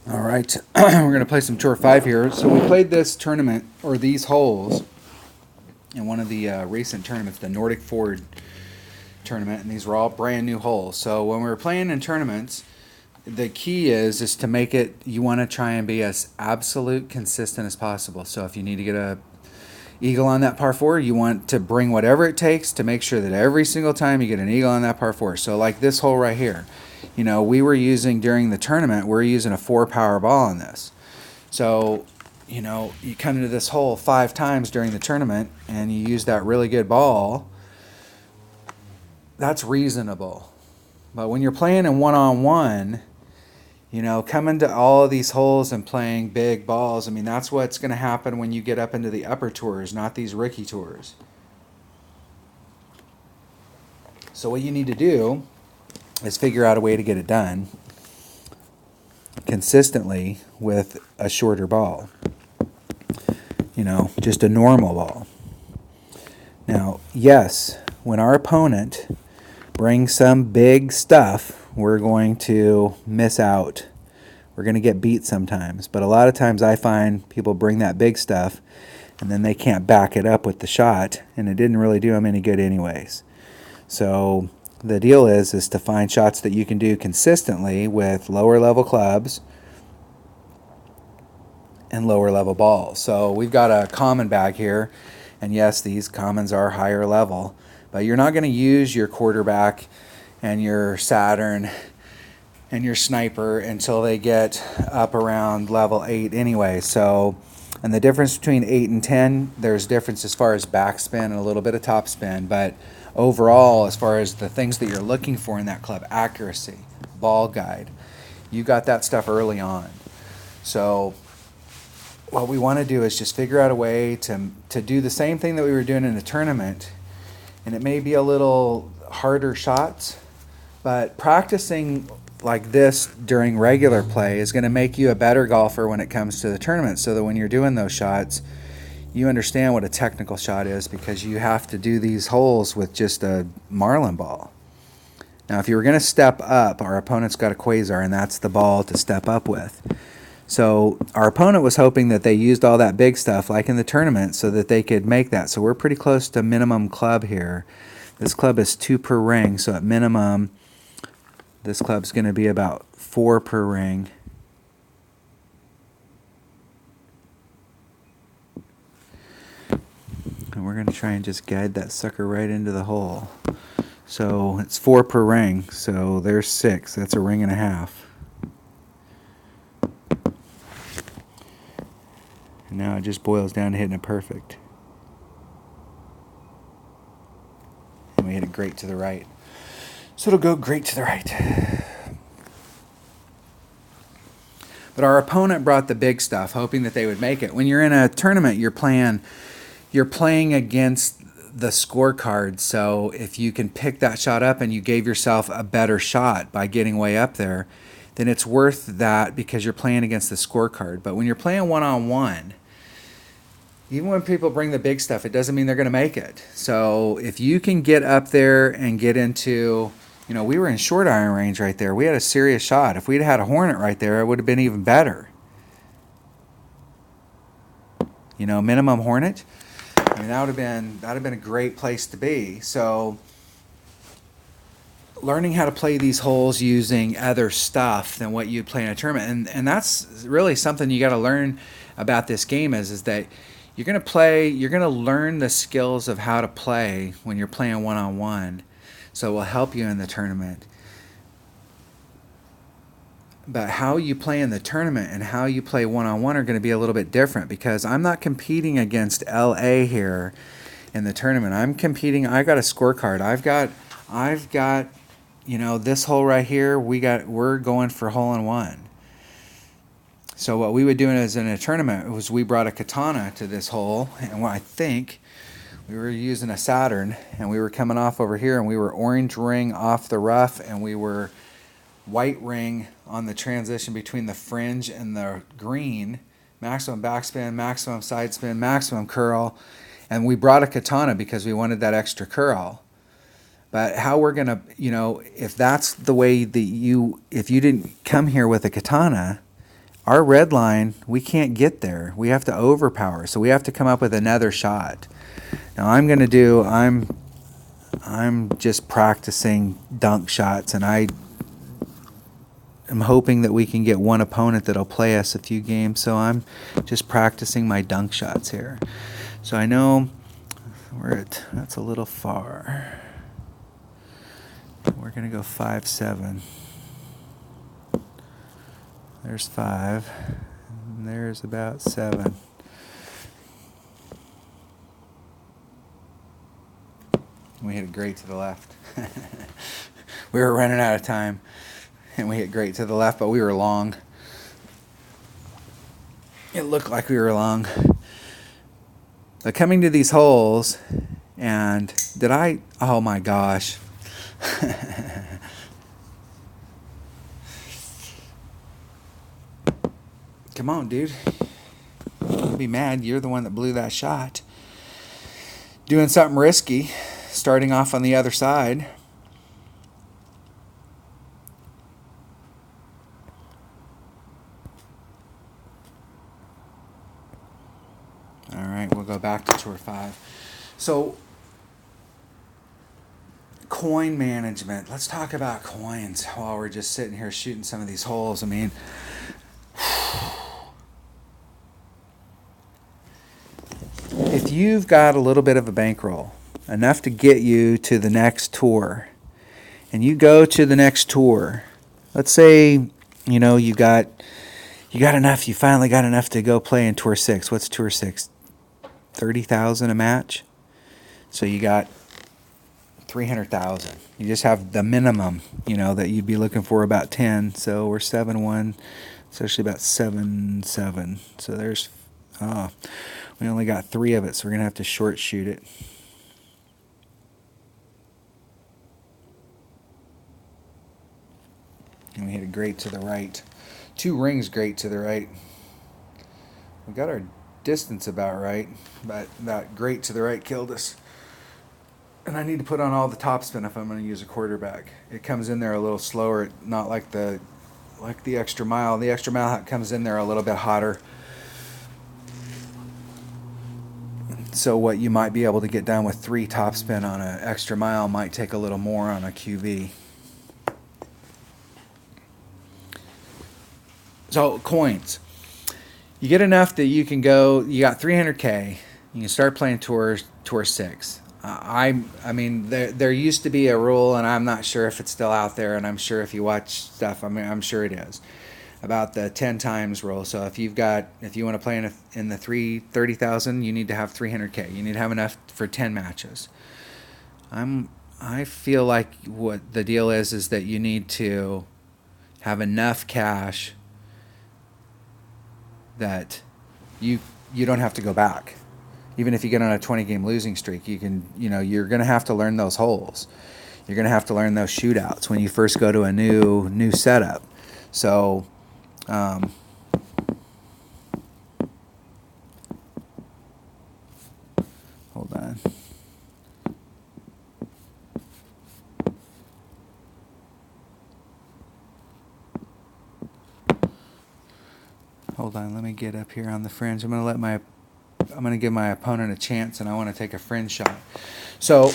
All right, we're going to play some Tour 5 here. So we played this tournament, or these holes, in one of the recent tournaments, the Nordic Ford tournament, and these were all brand new holes. So when we were playing in tournaments, the key is to make it, you want to try and be as absolute consistent as possible. So if you need to get a eagle on that par 4, you want to bring whatever it takes to make sure that every single time you get an eagle on that par 4. So like this hole right here, we were using during the tournament, we're using a 4-power ball on this. So, you come into this hole 5 times during the tournament and you use that really good ball, that's reasonable. But when you're playing in one-on-one, coming to all of these holes and playing big balls, that's what's going to happen when you get up into the upper tours, not these rookie tours. So what you need to do is figure out a way to get it done consistently with a shorter ball. Just a normal ball. Now, yes, when our opponent brings some big stuff, we're going to miss out. We're going to get beat sometimes. But a lot of times I find people bring that big stuff and then they can't back it up with the shot, and it didn't really do them any good anyways. So the deal is to find shots that you can do consistently with lower level clubs and lower level balls. So we've got a common bag here, and yes, these commons are higher level, but you're not going to use your quarterback and your Saturn and your sniper until they get up around level 8 anyway. So, and the difference between 8 and 10, there's difference as far as backspin and a little bit of topspin, but overall, as far as the things that you're looking for in that club, accuracy, ball guide, you got that stuff early on. So what we want to do is just figure out a way to do the same thing that we were doing in the tournament, and it may be a little harder shots, but practicing like this during regular play is going to make you a better golfer when it comes to the tournament, so that when you're doing those shots, you understand what a technical shot is, because you have to do these holes with just a marlin ball. Now, if you were going to step up, our opponent's got a quasar, and that's the ball to step up with. So our opponent was hoping that they used all that big stuff like in the tournament so that they could make that. So we're pretty close to minimum club here. This club is 2 per ring, so at minimum, this club's going to be about 4 per ring. And we're going to try and just guide that sucker right into the hole. So it's 4 per ring, so there's 6. That's a ring and a half. And now it just boils down to hitting it perfect. And we hit it great to the right. So it'll go great to the right. But our opponent brought the big stuff, hoping that they would make it. When you're in a tournament, you're playing against the scorecard. So if you can pick that shot up and you gave yourself a better shot by getting way up there, then it's worth that because you're playing against the scorecard. But when you're playing one-on-one, even when people bring the big stuff, it doesn't mean they're going to make it. So if you can get up there and get into, we were in short iron range right there. We had a serious shot. If we'd had a Hornet right there, it would have been even better. Minimum Hornet. That would have been a great place to be. So learning how to play these holes using other stuff than what you'd play in a tournament, and that's really something you got to learn about this game is that you're going to learn the skills of how to play when you're playing one-on-one. So it will help you in the tournament. But how you play in the tournament and how you play one-on-one are going to be a little bit different, because I'm not competing against LA here in the tournament. I got a scorecard. I've got this hole right here, we're going for hole in one. So what we would do as in a tournament was we brought a katana to this hole, and I think we were using a Saturn, and we were coming off over here, and we were orange ring off the rough, and we were white ring on the transition between the fringe and the green, maximum backspin, maximum side spin, maximum curl, and we brought a katana because we wanted that extra curl. But how we're going to, if that's the way that if you didn't come here with a katana, our red line, we can't get there. We have to overpower. So we have to come up with another shot. Now I'm just practicing dunk shots, and I'm hoping that we can get one opponent that'll play us a few games. So I'm just practicing my dunk shots here. So I know that's a little far. We're going to go 5-7. There's 5. And there's about 7. We hit it great to the left. We were running out of time, and we hit great to the left, but we were long. It looked like we were long. But coming to these holes, and oh my gosh. Come on, dude. Don't be mad. You're the one that blew that shot. Doing something risky, starting off on the other side. All right, we'll go back to tour 5. So, coin management. Let's talk about coins while we're just sitting here shooting some of these holes. I mean, if you've got a little bit of a bankroll, enough to get you to the next tour, and you go to the next tour, let's say, you got enough, you finally got enough to go play in tour 6. What's tour 6? 30,000 a match. So you got 300,000. You just have the minimum, that you'd be looking for, about 10. So we're 7-1. It's actually about 7-7. So there's, we only got 3 of it, so we're going to have to short shoot it. And we hit it great to the right. 2 rings great to the right. We got our distance about right, but that great to the right killed us. And I need to put on all the topspin if I'm going to use a quarterback. It comes in there a little slower, not like the extra mile. The extra mile comes in there a little bit hotter. So what you might be able to get done with 3 topspin on an extra mile might take a little more on a QV. So coins. You get enough that you can go, you got 300K, you can start playing tour 6. I mean, there used to be a rule, and I'm not sure if it's still out there, and I'm sure if you watch stuff, I'm sure it is, about the 10 times rule. So if you want to play in the 30,000, you need to have 300K. You need to have enough for 10 matches. I feel like what the deal is that you need to have enough cash that you don't have to go back. Even if you get on a 20-game losing streak, you can, you're going to have to learn those holes. You're going to have to learn those shootouts when you first go to a new setup. So, hold on. Hold on, let me get up here on the fringe. I'm going to give my opponent a chance, and I want to take a fringe shot. So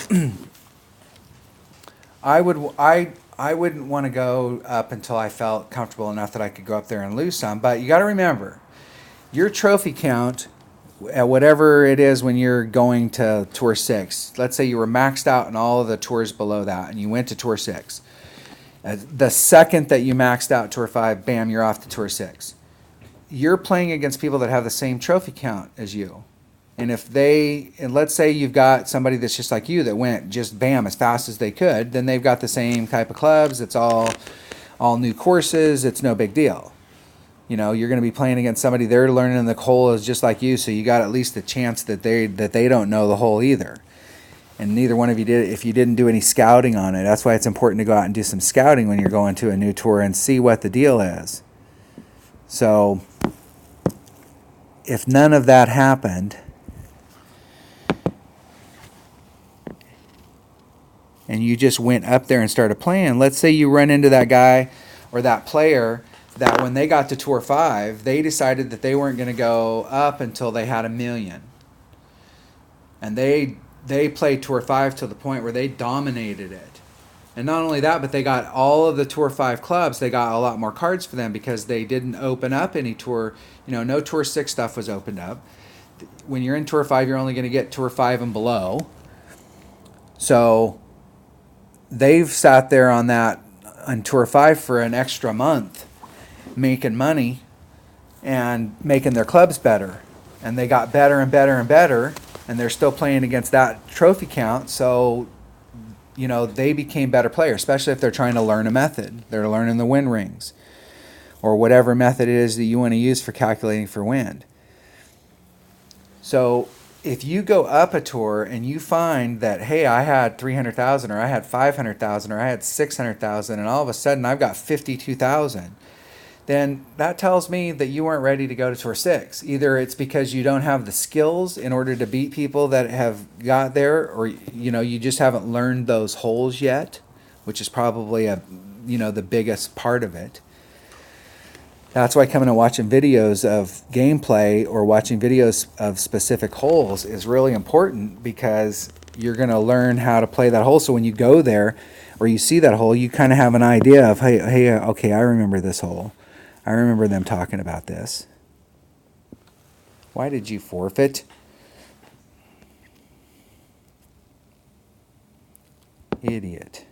I wouldn't want to go up until I felt comfortable enough that I could go up there and lose some. But you got to remember, your trophy count at whatever it is when you're going to tour 6. Let's say you were maxed out in all of the tours below that, and you went to tour 6. The second that you maxed out tour 5, bam, you're off to tour 6. You're playing against people that have the same trophy count as you. And let's say you've got somebody that's just like you that went just bam as fast as they could, then they've got the same type of clubs. It's all new courses. It's no big deal. You're going to be playing against somebody, they're learning the hole is just like you, so you got at least a chance that they don't know the hole either. And neither one of you did if you didn't do any scouting on it. That's why it's important to go out and do some scouting when you're going to a new tour and see what the deal is. So if none of that happened, and you just went up there and started playing, let's say you run into that guy or that player that when they got to Tour 5, they decided that they weren't going to go up until they had 1 million. And they played Tour 5 to the point where they dominated it. And not only that, but they got all of the Tour 5 clubs, they got a lot more cards for them because they didn't open up any Tour, no Tour 6 stuff was opened up. When you're in Tour 5, you're only going to get Tour 5 and below. So they've sat there on Tour 5 for an extra month, making money and making their clubs better. And they got better and better and better, and they're still playing against that trophy count. So, they became better players, especially if they're trying to learn a method. They're learning the wind rings or whatever method it is that you want to use for calculating for wind. So if you go up a tour and you find that, hey, I had 300,000 or I had 500,000 or I had 600,000 and all of a sudden I've got 52,000, then that tells me that you weren't ready to go to Tour 6. Either it's because you don't have the skills in order to beat people that have got there, or you just haven't learned those holes yet, which is probably the biggest part of it. That's why coming and watching videos of gameplay or watching videos of specific holes is really important, because you're going to learn how to play that hole. So when you go there or you see that hole, you kind of have an idea of, hey, okay, I remember this hole. I remember them talking about this. Why did you forfeit? Idiot.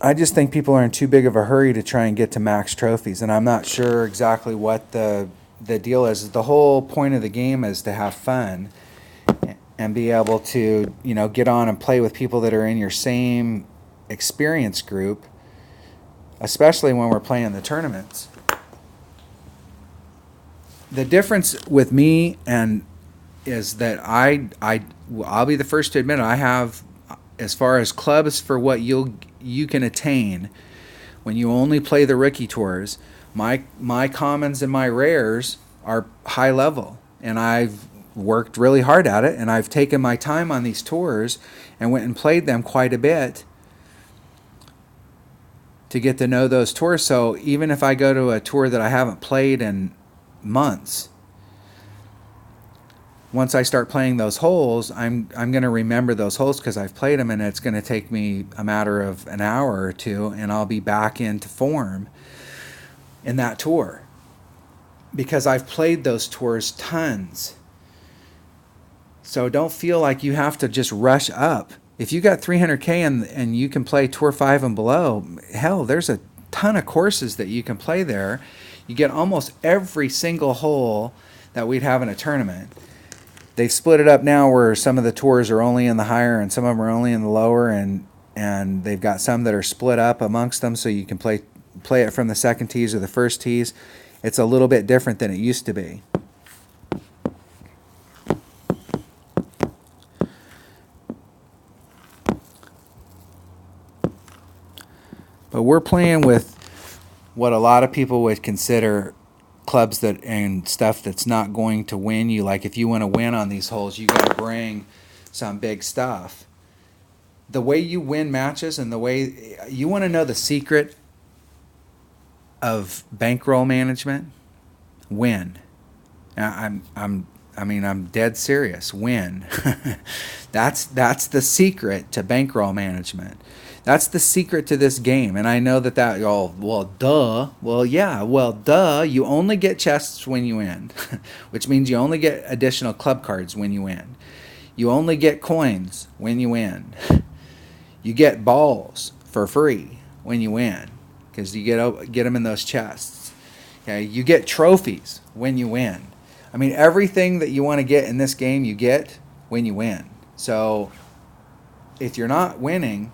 I just think people are in too big of a hurry to try and get to max trophies, and I'm not sure exactly what the deal is. The whole point of the game is to have fun and be able to, get on and play with people that are in your same experience group, especially when we're playing the tournaments. The difference with me is that I'll be the first to admit it, I have, as far as clubs for what you can attain when you only play the rookie tours, my commons and my rares are high level, and I've worked really hard at it, and I've taken my time on these tours and went and played them quite a bit to get to know those tours. So even if I go to a tour that I haven't played in months, once I start playing those holes, I'm going to remember those holes because I've played them, and it's going to take me a matter of an hour or two, and I'll be back into form in that tour because I've played those tours tons. So don't feel like you have to just rush up. If you got 300K and you can play Tour 5 and below, hell, there's a ton of courses that you can play there. You get almost every single hole that we'd have in a tournament. They've split it up now where some of the tours are only in the higher and some of them are only in the lower, and they've got some that are split up amongst them, so you can play it from the second tees or the first tees. It's a little bit different than it used to be. But we're playing with what a lot of people would consider clubs and stuff that's not going to win you. Like if you want to win on these holes, you got to bring some big stuff. The way you win matches and the way you want to know the secret of bankroll management, win. I'm dead serious. Win. That's the secret to bankroll management. That's the secret to this game. And I know that duh. Well, yeah, duh. You only get chests when you win, which means you only get additional club cards when you win. You only get coins when you win. You get balls for free when you win because you get them in those chests. Okay, you get trophies when you win. I mean, everything that you want to get in this game, you get when you win. So if you're not winning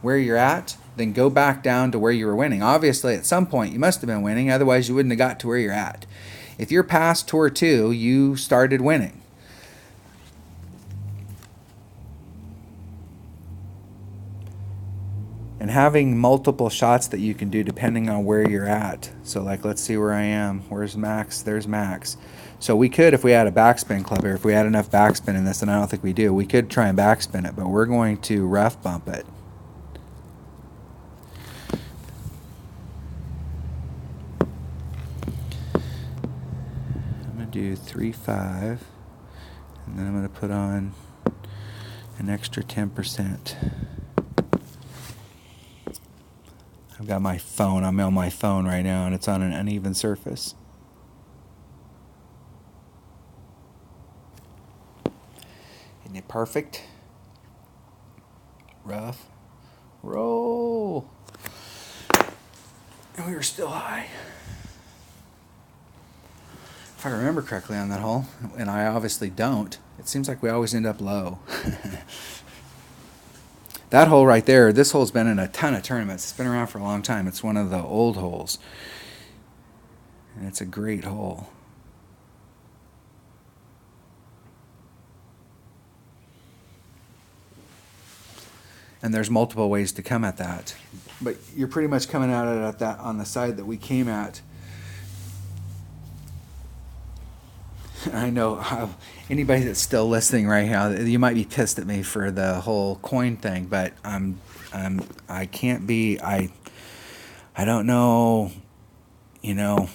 where you're at, then go back down to where you were winning. Obviously, at some point, you must have been winning. Otherwise, you wouldn't have got to where you're at. If you're past Tour 2, you started winning. And having multiple shots that you can do depending on where you're at. So, like, let's see where I am. Where's Max? There's Max. So we could, if we had a backspin club here, if we had enough backspin in this, and I don't think we do, we could try and backspin it, but we're going to rough bump it. going to do 3.5, and then I'm going to put on an extra 10%. I've got my phone. I'm on my phone right now, and it's on an uneven surface. Isn't it perfect? Rough. Roll. And we were still high. If I remember correctly on that hole, and I obviously don't, it seems like we always end up low. That hole right there, this hole's been in a ton of tournaments. It's been around for a long time. It's one of the old holes. And it's a great hole. And there's multiple ways to come at that. But you're pretty much coming at it at that on the side that we came at. I know how anybody that's still listening right now, you might be pissed at me for the whole coin thing, but I can't be. I don't know. You know,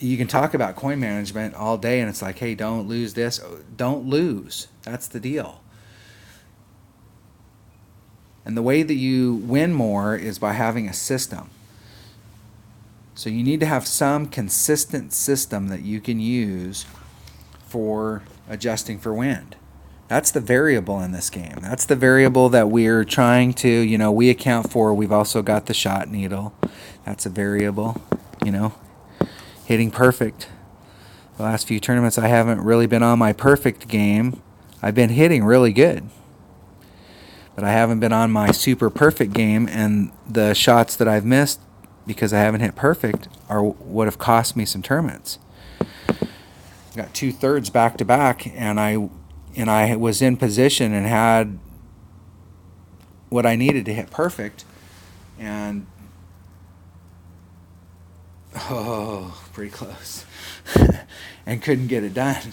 you can talk about coin management all day, and it's like, hey, don't lose this. Don't lose. That's the deal. And the way that you win more is by having a system. So you need to have some consistent system that you can use for adjusting for wind. That's the variable in this game. That's the variable that we're trying to, we account for. We've also got the shot needle. That's a variable, hitting perfect. The last few tournaments I haven't really been on my perfect game. I've been hitting really good. But I haven't been on my super perfect game, and the shots that I've missed because I haven't hit perfect would have cost me some tournaments. I got 2/3 back to back, and I was in position and had what I needed to hit perfect, and pretty close, and couldn't get it done.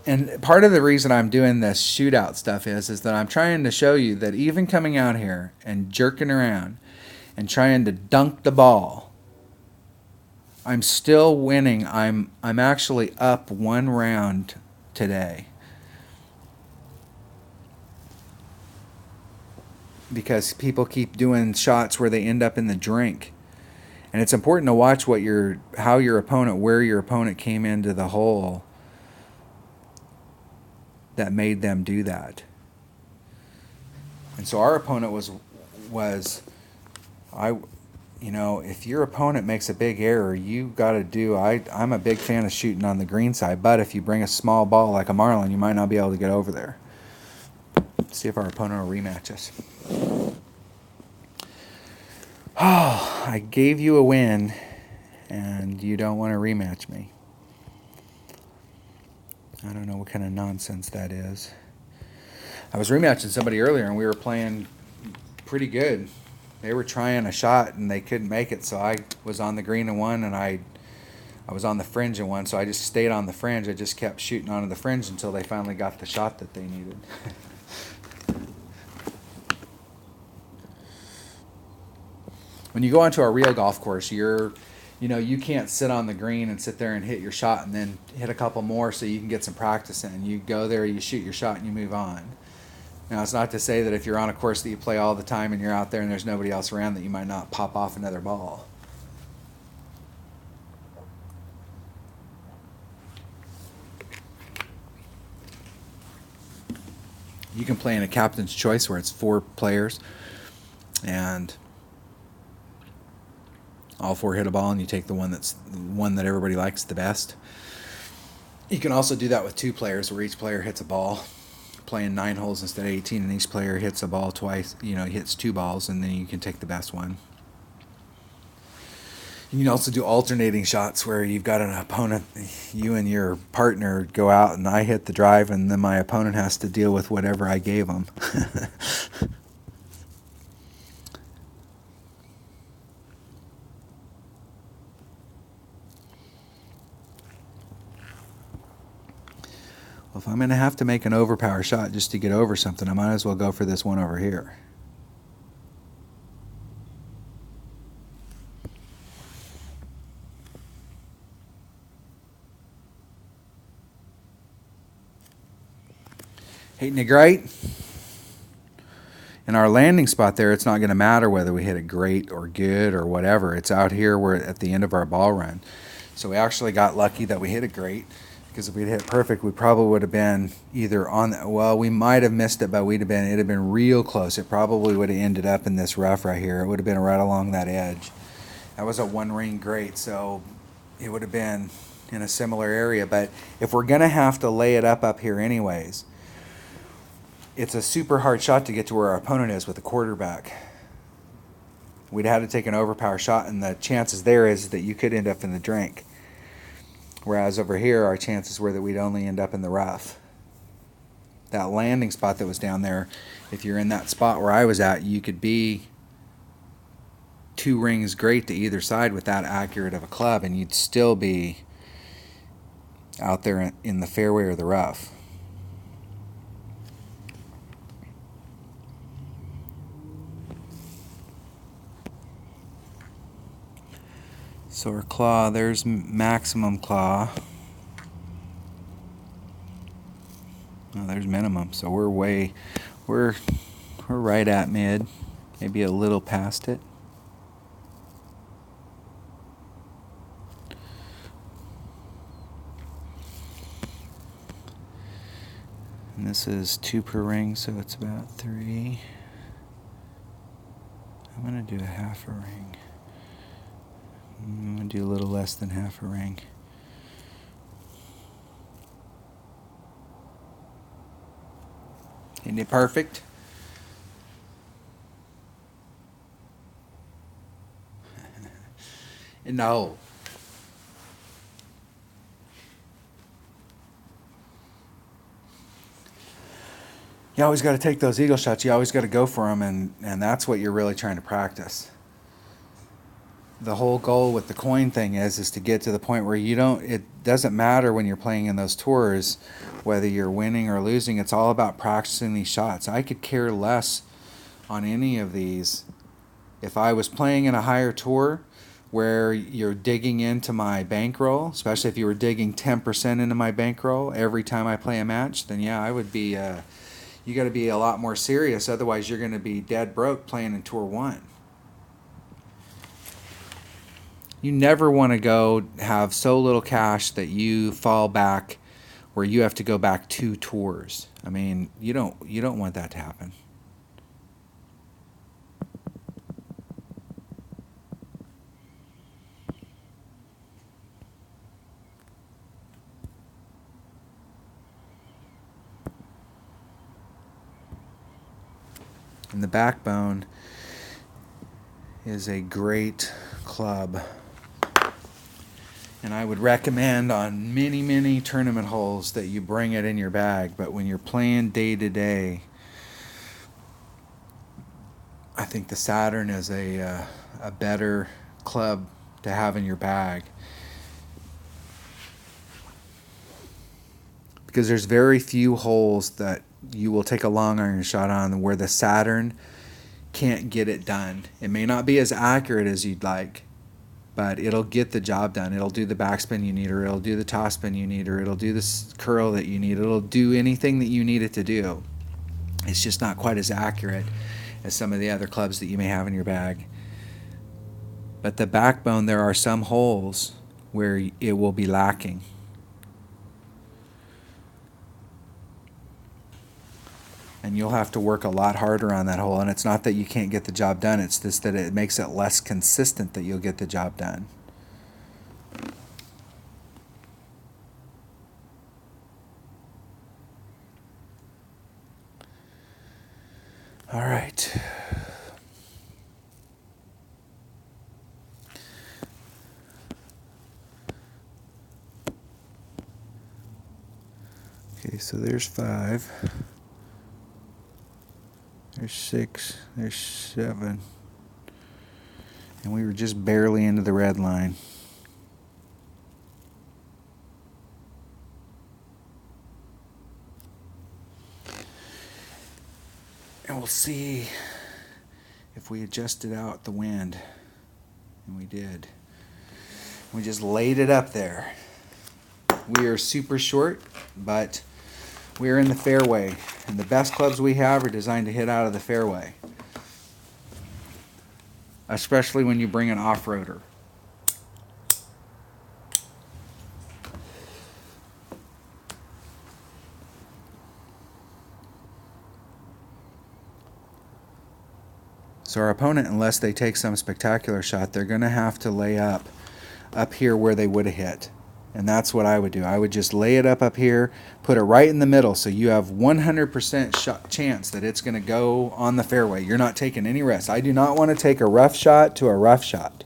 And part of the reason I'm doing this shootout stuff is that I'm trying to show you that even coming out here and jerking around and trying to dunk the ball, I'm still winning. I'm actually up 1 round today. Because people keep doing shots where they end up in the drink. And it's important to watch where your opponent came into the hole that made them do that. And so our opponent if your opponent makes a big error, you got to do. I'm a big fan of shooting on the green side, but if you bring a small ball like a marlin, you might not be able to get over there. Let's see if our opponent will rematch us. Oh, I gave you a win, and you don't want to rematch me. I don't know what kind of nonsense that is. I was rematching somebody earlier, and we were playing pretty good. They were trying a shot, and they couldn't make it, so I was on the green and won, and I was on the fringe and won, so I just stayed on the fringe. I just kept shooting onto the fringe until they finally got the shot that they needed. When you go onto a real golf course, you can't sit on the green and sit there and hit your shot and then hit a couple more so you can get some practice in. You go there, you shoot your shot, and you move on. Now, it's not to say that if you're on a course that you play all the time and you're out there and there's nobody else around that you might not pop off another ball. You can play in a captain's choice where it's 4 players and all 4 hit a ball, and you take the one that everybody likes the best. You can also do that with 2 players where each player hits a ball, playing 9 holes instead of 18, and each player hits a ball twice. He hits 2 balls, and then you can take the best one. You can also do alternating shots where you've got an opponent, you and your partner go out, and I hit the drive, and then my opponent has to deal with whatever I gave them. Well, if I'm going to have to make an overpower shot just to get over something, I might as well go for this one over here. Hitting it great. In our landing spot there, it's not going to matter whether we hit it great or good or whatever. It's out here we're at the end of our ball run. So we actually got lucky that we hit it great, because if we'd hit perfect, we probably would have been either on the, well, we might have missed it, but it'd have been real close. It probably would have ended up in this rough right here. It would have been right along that edge. That was a one ring great, so it would have been in a similar area. But if we're going to have to lay it up here anyways, it's a super hard shot to get to where our opponent is with the quarterback. We'd have to take an overpower shot, and the chances there is that you could end up in the drink. Whereas over here, our chances were that we'd only end up in the rough. That landing spot that was down there, if you're in that spot where I was at, you could be 2 rings great to either side with that accurate of a club, and you'd still be out there in the fairway or the rough. So our claw, there's maximum claw. Oh, there's minimum. So we're right at mid, maybe a little past it. And this is 2 per ring, so it's about 3. I'm gonna do a half a ring. I'm going to do a little less than half a ring. Isn't it perfect? No. You always got to take those eagle shots. You always got to go for them, and that's what you're really trying to practice. The whole goal with the coin thing is to get to the point where it doesn't matter when you're playing in those tours whether you're winning or losing. It's all about practicing these shots. I could care less on any of these. If I was playing in a higher tour where you're digging into my bankroll, especially if you were digging 10% into my bankroll every time I play a match, then yeah, I would be you got to be a lot more serious, otherwise you're going to be dead broke playing in Tour 1. You never want to go have so little cash that you fall back where you have to go back 2 tours. I mean, you don't want that to happen. And the Backbone is a great club. And I would recommend on many, many tournament holes that you bring it in your bag. But when you're playing day to day, I think the Saturn is a better club to have in your bag. Because there's very few holes that you will take a long iron shot on where the Saturn can't get it done. It may not be as accurate as you'd like, but it'll get the job done. It'll do the backspin you need, or it'll do the topspin you need, or it'll do the curl that you need. It'll do anything that you need it to do. It's just not quite as accurate as some of the other clubs that you may have in your bag. But the Backbone, there are some holes where it will be lacking. And you'll have to work a lot harder on that hole. And it's not that you can't get the job done. It's just that it makes it less consistent that you'll get the job done. All right. Okay, so there's 5. There's 6, there's 7, and we were just barely into the red line. And we'll see if we adjusted out the wind, and we did. We just laid it up there. We are super short, but We're in the fairway, and the best clubs we have are designed to hit out of the fairway, especially when you bring an off-roader. So our opponent, unless they take some spectacular shot, they're going to have to lay up here where they would have hit. And that's what I would do. I would just lay it up here, put it right in the middle, so you have 100% chance that it's going to go on the fairway. You're not taking any risks. I do not want to take a rough shot to a rough shot.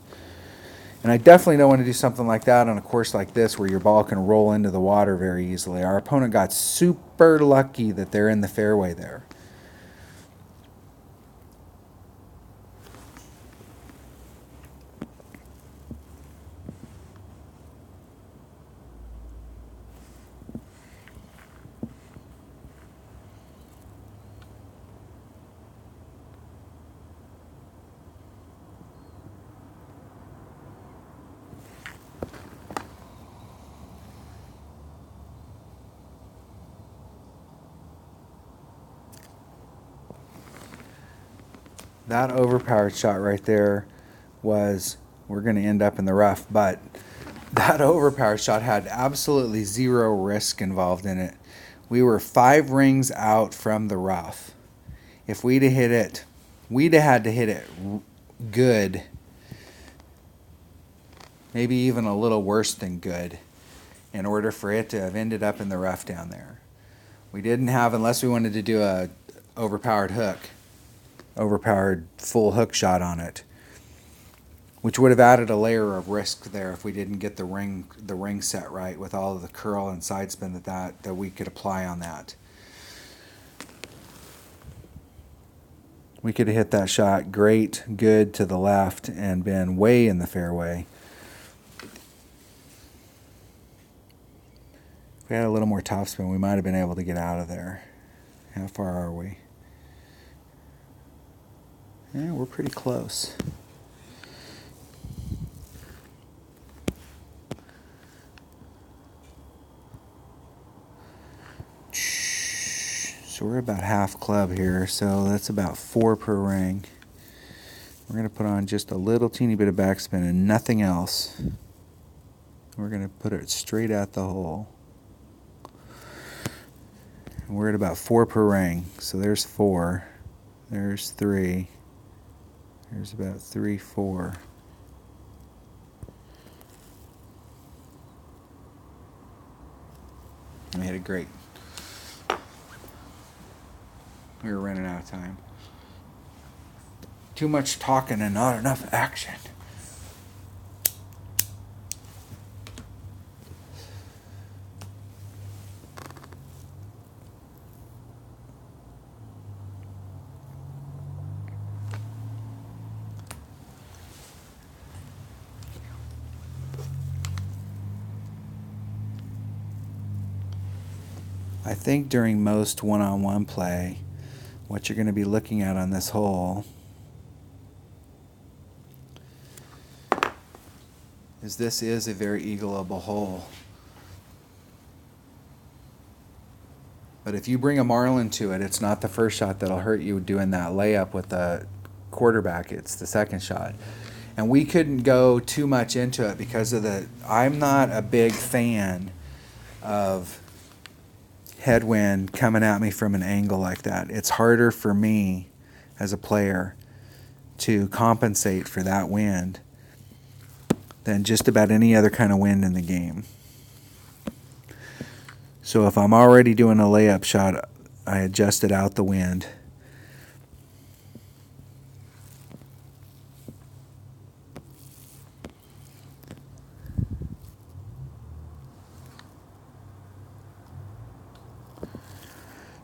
And I definitely don't want to do something like that on a course like this where your ball can roll into the water very easily. Our opponent got super lucky that they're in the fairway there. That overpowered shot right there was, we're going to end up in the rough, but that overpowered shot had absolutely zero risk involved in it. We were 5 rings out from the rough. If we'd have hit it, we'd have had to hit it good, maybe even a little worse than good, in order for it to have ended up in the rough down there. We didn't have, unless we wanted to do a overpowered full hook shot on it, which would have added a layer of risk there if we didn't get the ring set right with all of the curl and side spin that we could apply on that. We could have hit that shot great, good to the left and been way in the fairway. If we had a little more topspin, we might have been able to get out of there. How far are we? Yeah, we're pretty close. So we're about half club here, so that's about 4 per ring. We're going to put on just a little teeny bit of backspin and nothing else. We're going to put it straight at the hole. And we're at about 4 per ring, so there's 4. There's 3. There's about 3, 4. We hit it great. We were running out of time. Too much talking and not enough action. I think during most one-on-one play, what you're going to be looking at on this hole is this is a very eagleable hole. But if you bring a marlin to it, it's not the first shot that'll hurt you doing that layup with the quarterback. It's the second shot. And we couldn't go too much into it because of I'm not a big fan of headwind coming at me from an angle like that. It's harder for me as a player to compensate for that wind than just about any other kind of wind in the game. So if I'm already doing a layup shot, I adjusted out the wind.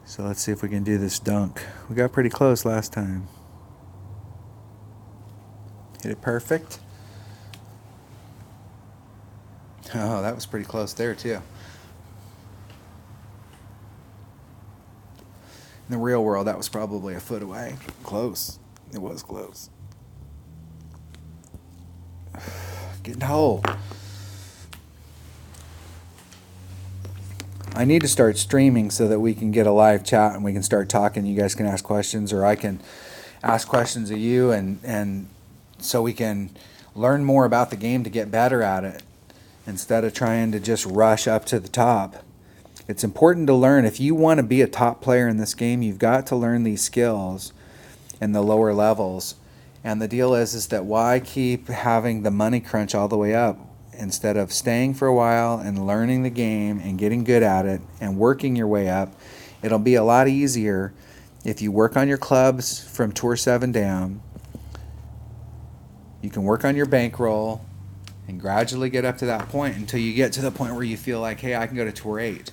So let's see if we can do this dunk. We got pretty close last time. Hit it perfect. Oh, that was pretty close there too. In the real world, that was probably a foot away. Close. It was close. Get in the hole. I need to start streaming so that we can get a live chat and we can start talking. You guys can ask questions, or I can ask questions of you, and so we can learn more about the game to get better at it instead of trying to just rush up to the top. It's important to learn. If you want to be a top player in this game, you've got to learn these skills in the lower levels. And the deal is that why keep having the money crunch all the way up instead of staying for a while and learning the game and getting good at it and working your way up? It'll be a lot easier if you work on your clubs from Tour 7 down. You can work on your bankroll and gradually get up to that point until you get to the point where you feel like, hey, I can go to Tour 8.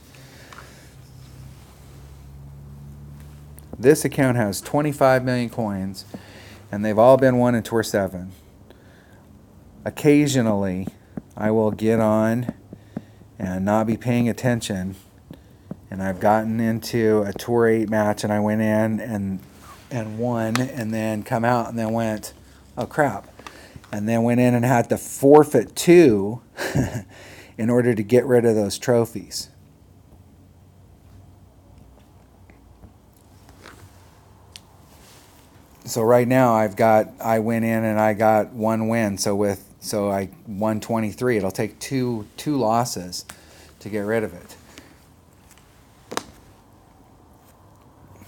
This account has 25 million coins, and they've all been won in Tour 7. Occasionally, I will get on and not be paying attention, and I've gotten into a Tour 8 match, and I went in and won, and then come out and then went, oh crap, and then went in and had to forfeit 2 in order to get rid of those trophies. So right now I went in and I got 1 win. So I won 23. It'll take two losses to get rid of it,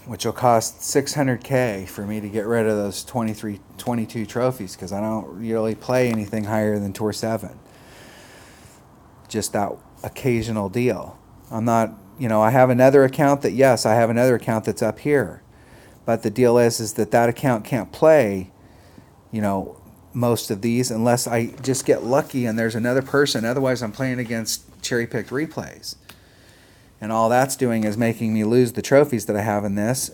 which will cost $600K for me to get rid of those 22 trophies, because I don't really play anything higher than Tour 7. Just that occasional deal. I'm not, I have another account that's up here. But the deal is that account can't play, most of these unless I just get lucky and there's another person. Otherwise, I'm playing against cherry-picked replays. And all that's doing is making me lose the trophies that I have in this,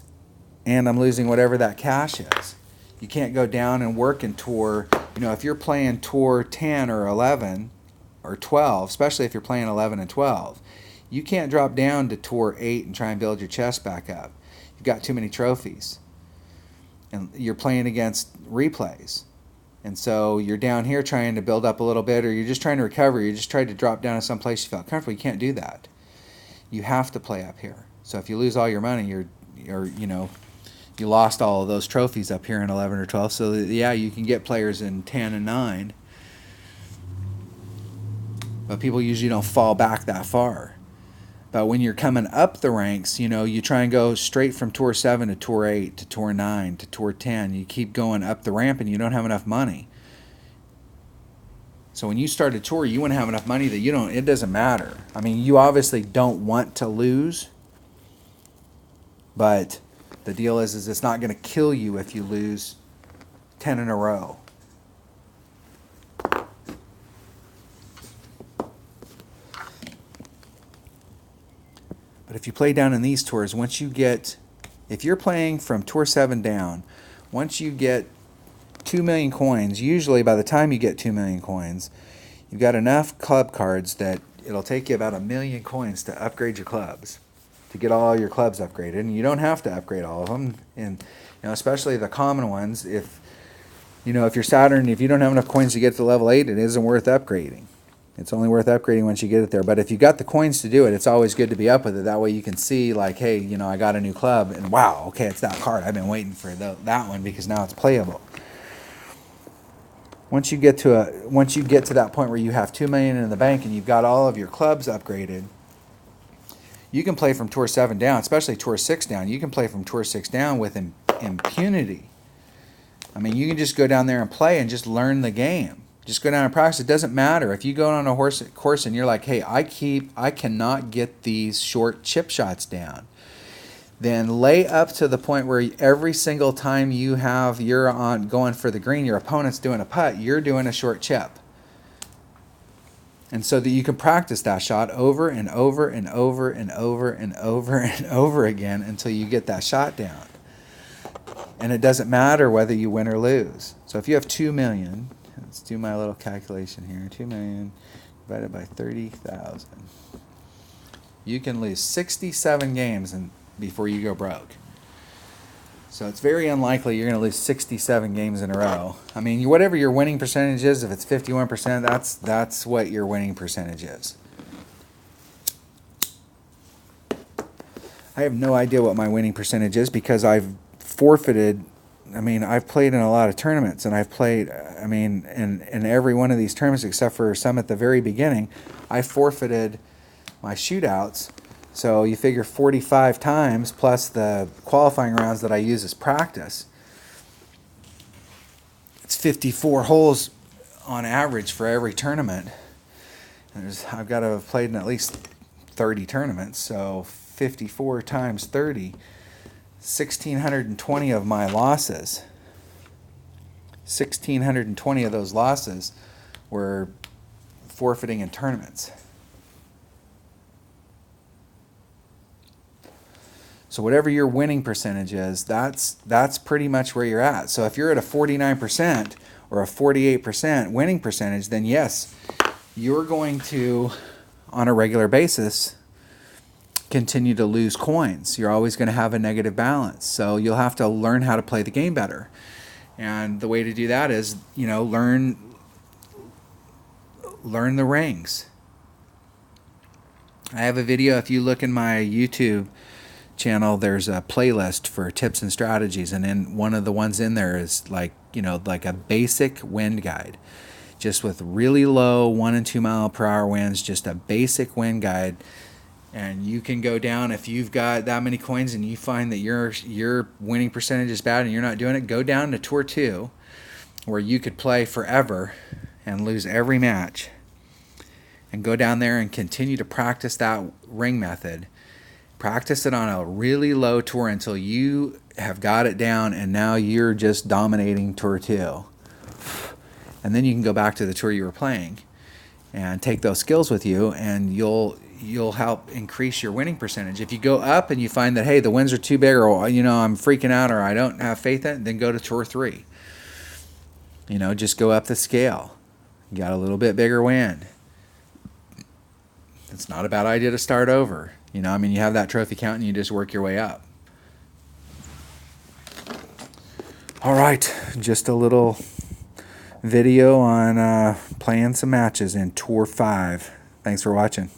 and I'm losing whatever that cash is. You can't go down and work in Tour, if you're playing Tour 10 or 11 or 12, especially if you're playing 11 and 12, you can't drop down to Tour 8 and try and build your chest back up. Got too many trophies, and you're playing against replays, and so you're down here trying to build up a little bit, or you're just trying to recover. You just tried to drop down to some place you felt comfortable. You can't do that. You have to play up here. So if you lose all your money, you lost all of those trophies up here in 11 or 12. So yeah, you can get players in 10 and 9, but people usually don't fall back that far. But when you're coming up the ranks, you try and go straight from Tour 7 to Tour 8 to Tour 9 to Tour 10. You keep going up the ramp and you don't have enough money. So when you start a tour, you want to have enough money that it doesn't matter. I mean, you obviously don't want to lose, but the deal is it's not going to kill you if you lose 10 in a row. But if you play down in these tours, if you're playing from Tour 7 down, once you get 2 million coins, usually by the time you get 2 million coins, you've got enough club cards that it'll take you about 1 million coins to upgrade your clubs, to get all your clubs upgraded. And you don't have to upgrade all of them, and especially the common ones. If you're Saturn, if you don't have enough coins to get to level 8, it isn't worth upgrading. It's only worth upgrading once you get it there. But if you got the coins to do it, it's always good to be up with it. That way you can see, like, hey, I got a new club, and wow, okay, it's that card. I've been waiting for that one because now it's playable. Once you get to that point where you have 2 million in the bank and you've got all of your clubs upgraded, you can play from Tour 7 down, especially Tour 6 down. You can play from Tour 6 down with impunity. I mean, you can just go down there and play and just learn the game. Just go down and practice. It doesn't matter. If you go on a course and you're like, hey, I cannot get these short chip shots down, then lay up to the point where every single time you're on going for the green, your opponent's doing a putt, you're doing a short chip. And so that you can practice that shot over and over and over and over and over and over again until you get that shot down. And it doesn't matter whether you win or lose. So if you have 2 million, let's do my little calculation here. 2 million divided by 30,000. You can lose 67 games before you go broke. So it's very unlikely you're going to lose 67 games in a row. I mean, whatever your winning percentage is, if it's 51%, that's what your winning percentage is. I have no idea what my winning percentage is because I've forfeited. I mean, I've played in a lot of tournaments, and I've played, I mean, in every one of these tournaments except for some at the very beginning, I forfeited my shootouts. So you figure 45 times plus the qualifying rounds that I use as practice. It's 54 holes on average for every tournament. I've got to have played in at least 30 tournaments, so 54 times 30, 1,620 of my losses. 1,620 of those losses were forfeiting in tournaments. So whatever your winning percentage is, that's pretty much where you're at. So if you're at a 49% or a 48% winning percentage, then yes, you're going to, on a regular basis, continue to lose coins. You're always going to have a negative balance. So you'll have to learn how to play the game better. And the way to do that is, you know, learn the rings. I have a video, if you look in my YouTube channel, there's a playlist for tips and strategies, and then one of the ones in there is like, you know, like a basic wind guide, just with really low 1 and 2 mile per hour winds, just a basic wind guide. And you can go down, if you've got that many coins and you find that your winning percentage is bad and you're not doing it, go down to Tour 2, where you could play forever and lose every match, and go down there and continue to practice that ring method. Practice it on a really low tour until you have got it down and now you're just dominating Tour 2. And then you can go back to the tour you were playing and take those skills with you, and you'll help increase your winning percentage. If you go up and you find that, hey, the winds are too big, or, you know, I'm freaking out, or I don't have faith in it, then go to Tour 3. You know, just go up the scale. You got a little bit bigger wind. It's not a bad idea to start over. You know, I mean, you have that trophy count and you just work your way up. All right, just a little video on playing some matches in Tour 5. Thanks for watching.